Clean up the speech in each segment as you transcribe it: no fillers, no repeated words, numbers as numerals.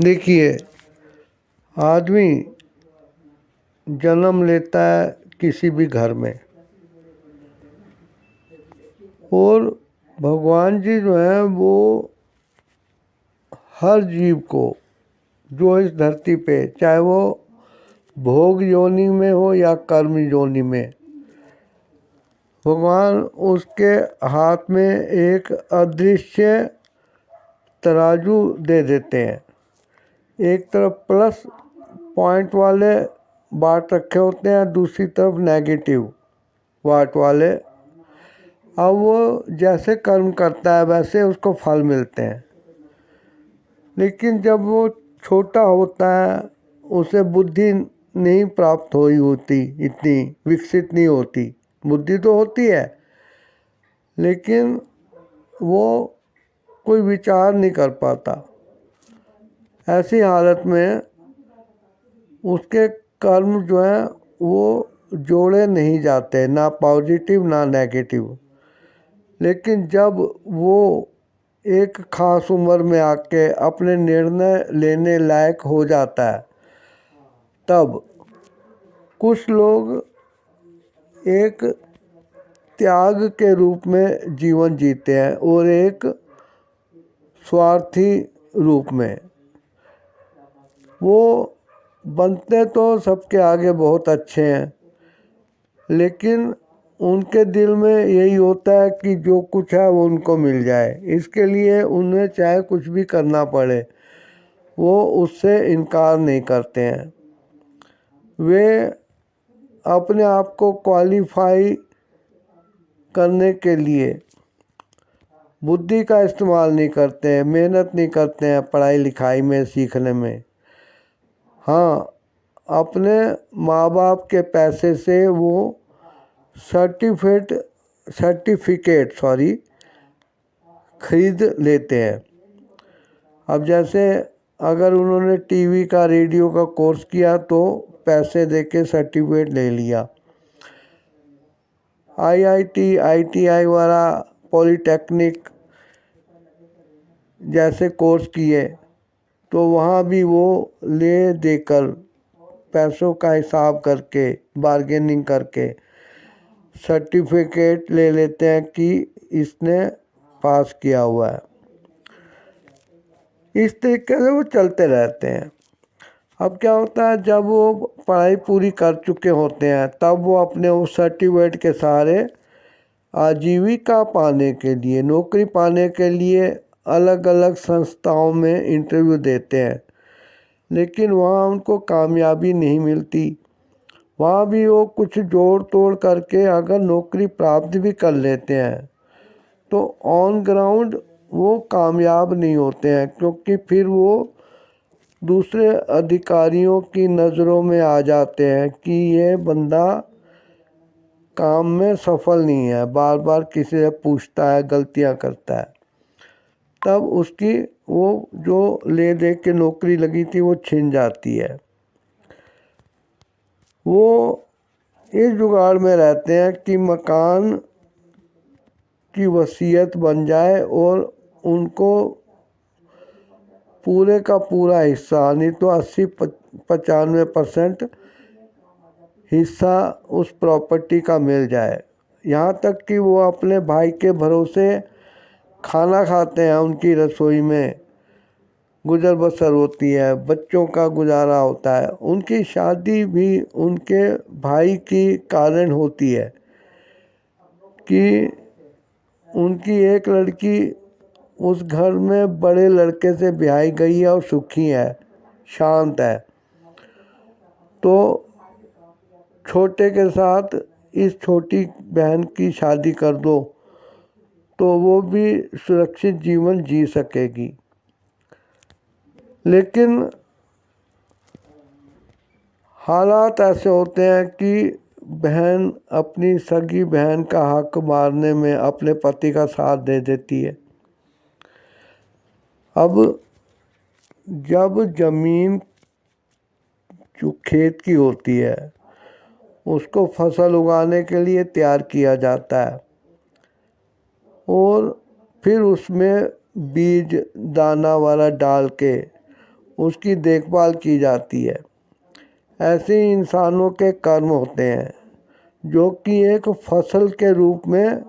देखिए, आदमी जन्म लेता है किसी भी घर में, और भगवान जी जो हैं वो हर जीव को जो इस धरती पे, चाहे वो भोग योनि में हो या कर्म योनि में, भगवान उसके हाथ में एक अदृश्य तराजू दे देते हैं। एक तरफ प्लस पॉइंट वाले बाट रखे होते हैं, दूसरी तरफ नेगेटिव वाट वाले। अब वो जैसे कर्म करता है वैसे उसको फल मिलते हैं। लेकिन जब वो छोटा होता है, उसे बुद्धि नहीं प्राप्त हुई होती, इतनी विकसित नहीं होती। बुद्धि तो होती है लेकिन वो कोई विचार नहीं कर पाता। ऐसी हालत में उसके कर्म जो हैं वो जोड़े नहीं जाते, ना पॉजिटिव ना नेगेटिव। लेकिन जब वो एक ख़ास उम्र में आके अपने निर्णय लेने लायक हो जाता है, तब कुछ लोग एक त्याग के रूप में जीवन जीते हैं और एक स्वार्थी रूप में। वो बनते तो सबके आगे बहुत अच्छे हैं, लेकिन उनके दिल में यही होता है कि जो कुछ है वो उनको मिल जाए। इसके लिए उन्हें चाहे कुछ भी करना पड़े, वो उससे इनकार नहीं करते हैं। वे अपने आप को क्वालिफाई करने के लिए बुद्धि का इस्तेमाल नहीं करते हैं, मेहनत नहीं करते हैं पढ़ाई लिखाई में, सीखने में। हाँ, अपने माँ बाप के पैसे से वो सर्टिफिकेट खरीद लेते हैं। अब जैसे अगर उन्होंने टीवी का, रेडियो का कोर्स किया तो पैसे दे के सर्टिफिकेट ले लिया। आईआईटी, आईटीआई वाला, पॉलिटेक्निक जैसे कोर्स किए तो वहाँ भी वो ले देकर पैसों का हिसाब करके, बार्गेनिंग करके सर्टिफिकेट ले लेते हैं कि इसने पास किया हुआ है। इस तरीके से वो चलते रहते हैं। अब क्या होता है, जब वो पढ़ाई पूरी कर चुके होते हैं तब वो अपने उस सर्टिफिकेट के सहारे आजीविका पाने के लिए, नौकरी पाने के लिए अलग अलग संस्थाओं में इंटरव्यू देते हैं। लेकिन वहाँ उनको कामयाबी नहीं मिलती। वहाँ भी वो कुछ जोड़ तोड़ करके अगर नौकरी प्राप्त भी कर लेते हैं तो ऑन ग्राउंड वो कामयाब नहीं होते हैं, क्योंकि फिर वो दूसरे अधिकारियों की नज़रों में आ जाते हैं कि ये बंदा काम में सफल नहीं है, बार बार किसी से पूछता है, गलतियां करता है। तब उसकी वो जो ले दे के नौकरी लगी थी वो छिन जाती है। वो इस जुगाड़ में रहते हैं कि मकान की वसीयत बन जाए और उनको पूरे का पूरा हिस्सा, नहीं तो 80-95% हिस्सा उस प्रॉपर्टी का मिल जाए। यहाँ तक कि वो अपने भाई के भरोसे खाना खाते हैं, उनकी रसोई में गुजर बसर होती है, बच्चों का गुजारा होता है। उनकी शादी भी उनके भाई की कारण होती है कि उनकी एक लड़की उस घर में बड़े लड़के से ब्याही गई है और सुखी है, शांत है। तो छोटे के साथ इस छोटी बहन की शादी कर दो तो वो भी सुरक्षित जीवन जी सकेगी। लेकिन हालात ऐसे होते हैं कि बहन अपनी सगी बहन का हक मारने में अपने पति का साथ दे देती है। अब जब जमीन जो खेत की होती है उसको फसल उगाने के लिए तैयार किया जाता है और फिर उसमें बीज दाना वाला डाल के उसकी देखभाल की जाती है। ऐसे ही इंसानों के कर्म होते हैं जो कि एक फसल के रूप में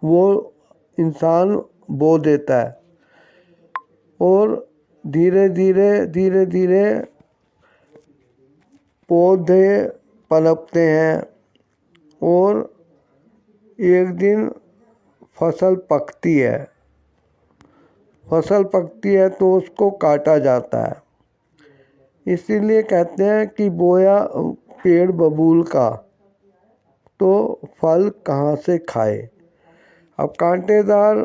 वो इंसान बो देता है और धीरे धीरे पौधे पनपते हैं और एक दिन फसल पकती है। फसल पकती है तो उसको काटा जाता है। इसीलिए कहते हैं कि बोया पेड़ बबूल का तो फल कहाँ से खाए। अब कांटेदार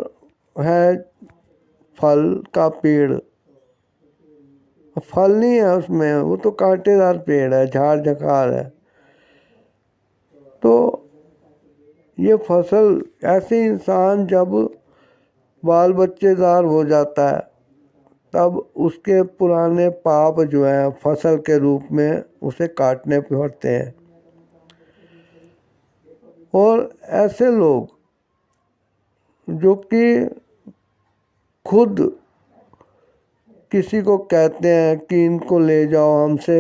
है फल का पेड़, फल नहीं है उसमें, वो तो कांटेदार पेड़ है, झाड़ झखार है। तो ये फसल ऐसे इंसान जब बाल बच्चेदार हो जाता है तब उसके पुराने पाप जो हैं फसल के रूप में उसे काटने पड़ते हैं। और ऐसे लोग जो कि खुद किसी को कहते हैं कि इनको ले जाओ, हमसे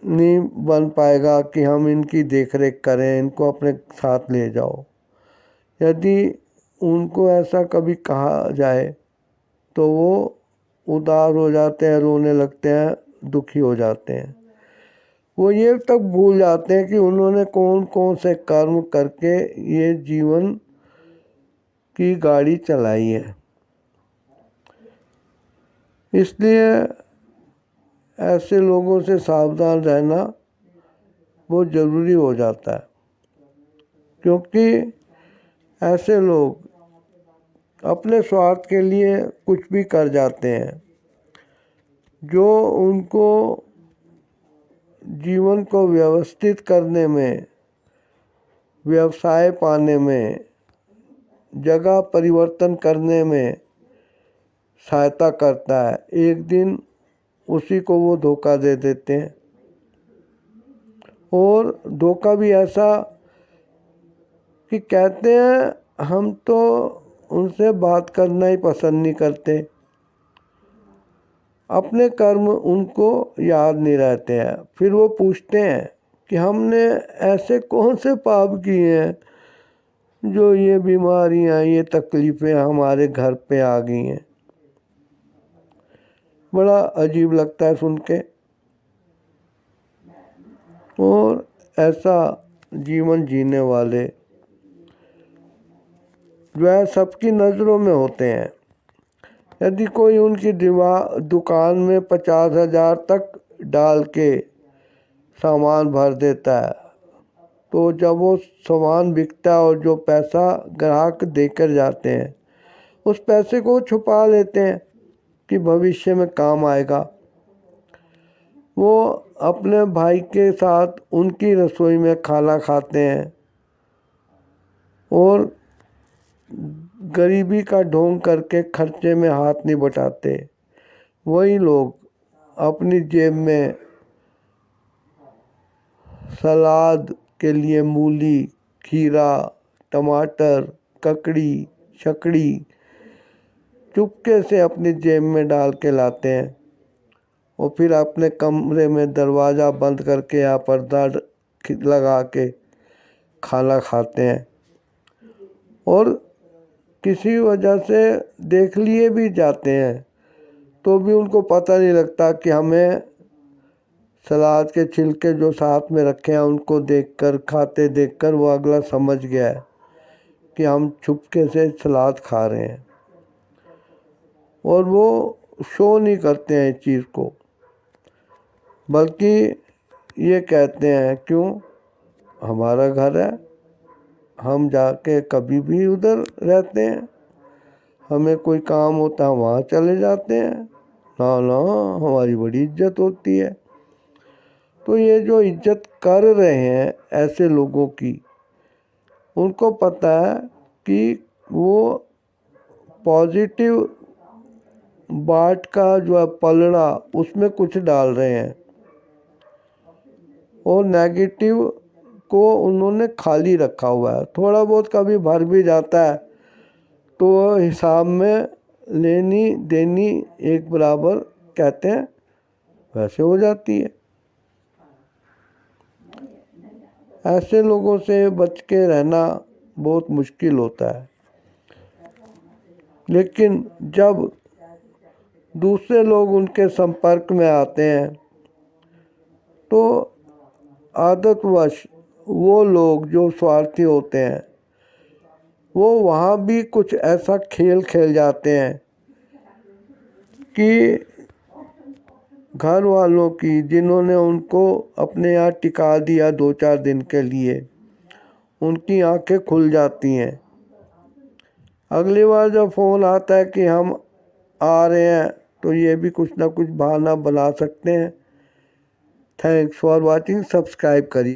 नहीं बन पाएगा कि हम इनकी देखरेख करें, इनको अपने साथ ले जाओ। यदि उनको ऐसा कभी कहा जाए तो वो उदास हो जाते हैं, रोने लगते हैं, दुखी हो जाते हैं। वो ये तक भूल जाते हैं कि उन्होंने कौन कौन से कर्म करके ये जीवन की गाड़ी चलाई है। इसलिए ऐसे लोगों से सावधान रहना बहुत ज़रूरी हो जाता है, क्योंकि ऐसे लोग अपने स्वार्थ के लिए कुछ भी कर जाते हैं। जो उनको जीवन को व्यवस्थित करने में, व्यवसाय पाने में, जगह परिवर्तन करने में सहायता करता है, एक दिन उसी को वो धोखा दे देते हैं। और धोखा भी ऐसा कि कहते हैं हम तो उनसे बात करना ही पसंद नहीं करते। अपने कर्म उनको याद नहीं रहते हैं। फिर वो पूछते हैं कि हमने ऐसे कौन से पाप किए हैं जो ये बीमारियां, ये तकलीफ़ें हमारे घर पे आ गई हैं। बड़ा अजीब लगता है सुन के। और ऐसा जीवन जीने वाले जो है सबकी नज़रों में होते हैं। यदि कोई उनकी दुकान में 50,000 तक डाल के सामान भर देता है तो जब वो सामान बिकता है और जो पैसा ग्राहक देकर जाते हैं उस पैसे को छुपा लेते हैं कि भविष्य में काम आएगा। वो अपने भाई के साथ उनकी रसोई में खाना खाते हैं और गरीबी का ढोंग करके खर्चे में हाथ नहीं बटाते। वही लोग अपनी जेब में सलाद के लिए मूली, खीरा, टमाटर, ककड़ी, शकड़ी चुपके से अपनी जेब में डाल के लाते हैं और फिर अपने कमरे में दरवाज़ा बंद करके या पर्दा लगा के खाना खाते हैं। और किसी वजह से देख लिए भी जाते हैं तो भी उनको पता नहीं लगता कि हमें सलाद के छिलके जो साथ में रखे हैं उनको देखकर, खाते देखकर वो अगला समझ गया है कि हम छुपके से सलाद खा रहे हैं। और वो शो नहीं करते हैं इस चीज़ को, बल्कि ये कहते हैं क्यों, हमारा घर है, हम जाके कभी भी उधर रहते हैं, हमें कोई काम होता है वहाँ चले जाते हैं, ना ना हमारी बड़ी इज्जत होती है। तो ये जो इज्जत कर रहे हैं ऐसे लोगों की, उनको पता है कि वो पॉजिटिव बाट का जो है पलड़ा उसमें कुछ डाल रहे हैं और नेगेटिव को उन्होंने खाली रखा हुआ है। थोड़ा बहुत कभी भर भी जाता है तो हिसाब में लेनी देनी एक बराबर कहते हैं वैसे हो जाती है। ऐसे लोगों से बच के रहना बहुत मुश्किल होता है, लेकिन जब दूसरे लोग उनके संपर्क में आते हैं तो आदतवश वो लोग जो स्वार्थी होते हैं वो वहाँ भी कुछ ऐसा खेल खेल जाते हैं कि घर वालों की, जिन्होंने उनको अपने यहाँ टिका दिया 2-4 दिन के लिए, उनकी आंखें खुल जाती हैं। अगली बार जब फ़ोन आता है कि हम आ रहे हैं तो ये भी कुछ ना कुछ बहाना बना सकते हैं। Thanks for watching. सब्सक्राइब करिए।